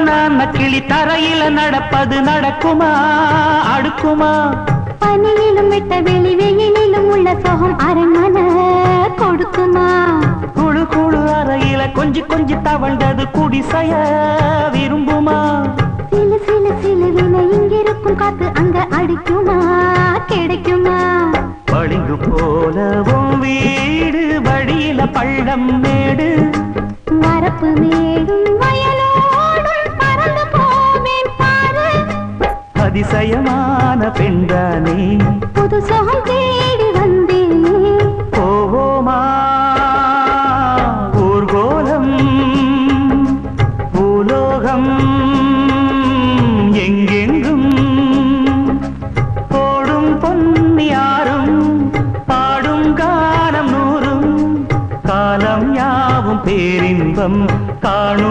கிளி தரையில நடப்பது நடக்குமா அடுக்குமா? பனியிலும் விட்ட வெளி வெயிலிலும் உள்ள சோகம் அரண்மனை கொடுக்குமா? குழு குழு அறையில கொஞ்சி தவழ்ந்தது குடிசைய விரும்புமா? சிலு சிலு சிலுவின இங்கிருக்கும் காத்து அங்க அடிக்குமா கிடைக்குமா? பளிங்கு போலவும் வீடு வழியில பள்ளம் மேடு வரப்பு மேடும் வயலோடும் பறந்து போவேன் பாரு. அதிசயமான பெண்தானே புது சோகம் தேடி வந்தேனே. போவோமா ஊர்கோலம் பூலோகம் எங்கெங்கும் போடும் பொன்னியாரும் பாடும் காலம் நூறும் காலம் யாவும் பேரின்பம் காணும்.